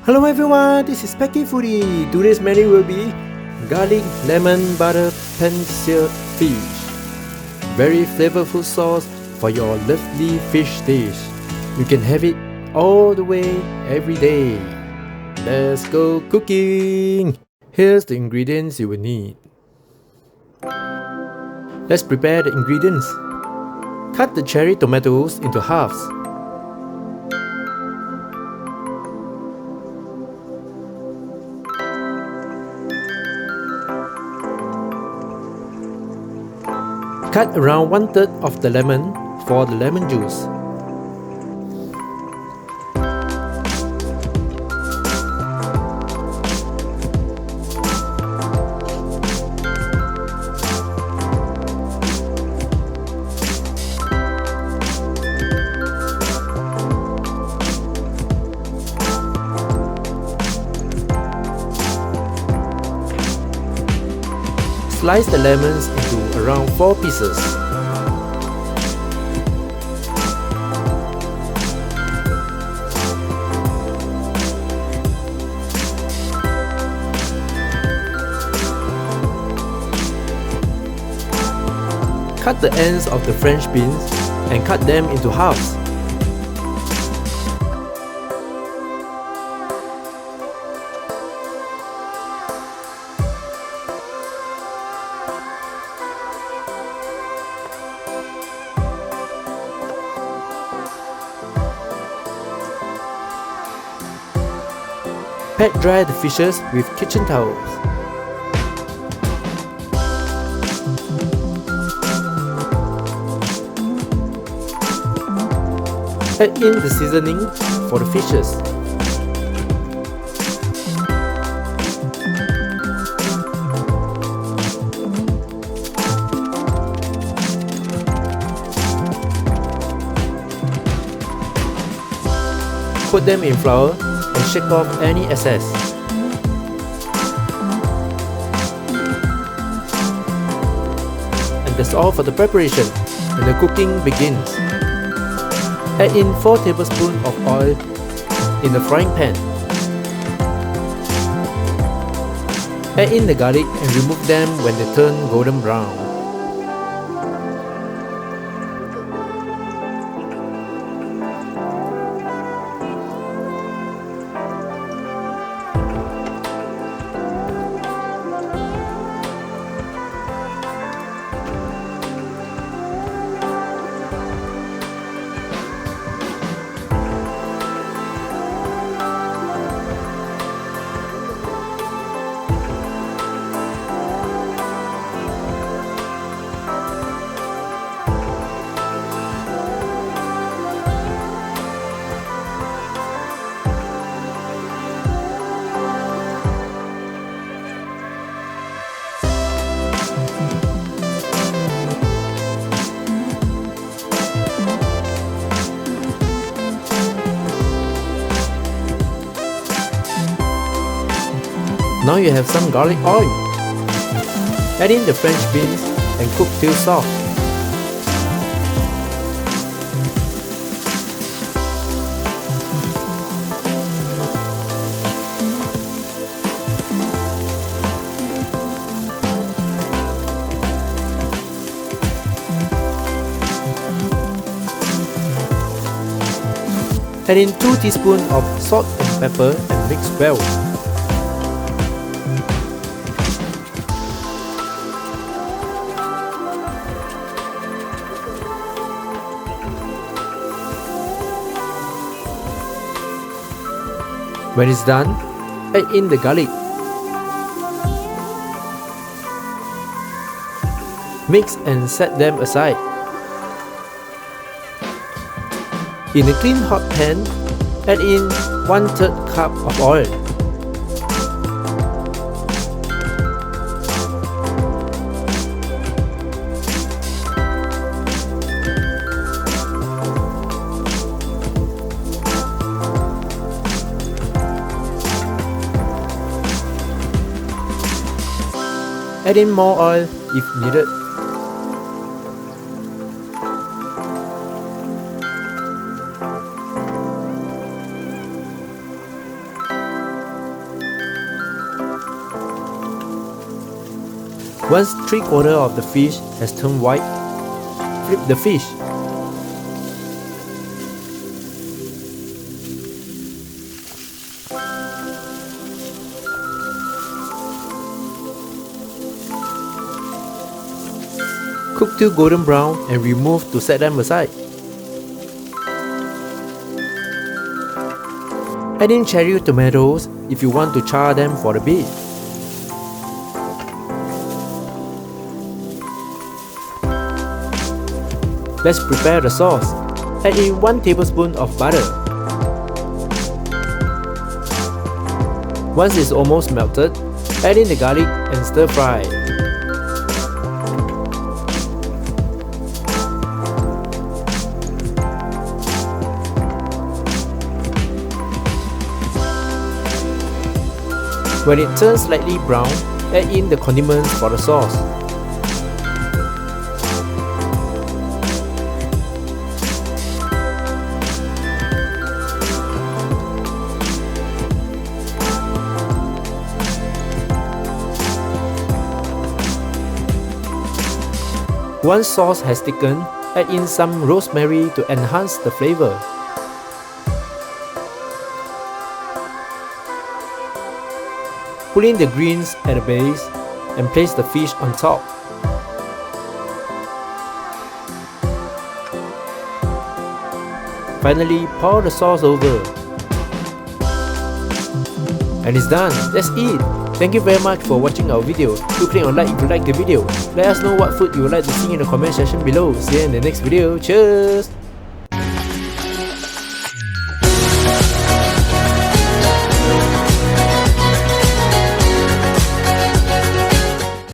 Hello everyone, this is speckyfoodie. Today's menu will be garlic lemon butter pan-seared fish. Very flavorful sauce for your lovely fish dish. You can have it all the way every day. Let's go cooking! Here's the ingredients you will need. Let's prepare the ingredients. Cut the cherry tomatoes into halves. Cut around 1/3 of the lemon for the lemon juice. Slice the lemons into around 4 pieces. Cut the ends of the French beans and cut them into halves. Pat dry the fishes with kitchen towels. Add in the seasoning for the fishes. Put them in flour and shake off any excess. And that's all for the preparation, and the cooking begins. Add in 4 tablespoons of oil in the frying pan. Add in the garlic and remove them when they turn golden brown. Now you have some garlic oil. Add in the French beans and cook till soft. Add in 2 teaspoons of salt and pepper and mix well. When it's done, add in the garlic. Mix and set them aside. In a clean hot pan, add in 1/3 cup of oil. Add in more oil if needed. Once 3/4 of the fish has turned white, flip the fish. Cook till golden brown and remove to set them aside. Add in cherry tomatoes if you want to char them for a bit. Let's prepare the sauce. Add in 1 tablespoon of butter. Once it's almost melted, add in the garlic and stir fry. When it turns slightly brown, add in the condiments for the sauce. Once sauce has thickened, add in some rosemary to enhance the flavor. Put in the greens at the base and place the fish on top. Finally, pour the sauce over. And it's done. Let's eat! Thank you very much for watching our video. Do click on like if you like the video. Let us know what food you would like to see in the comment section below. See you in the next video. Cheers!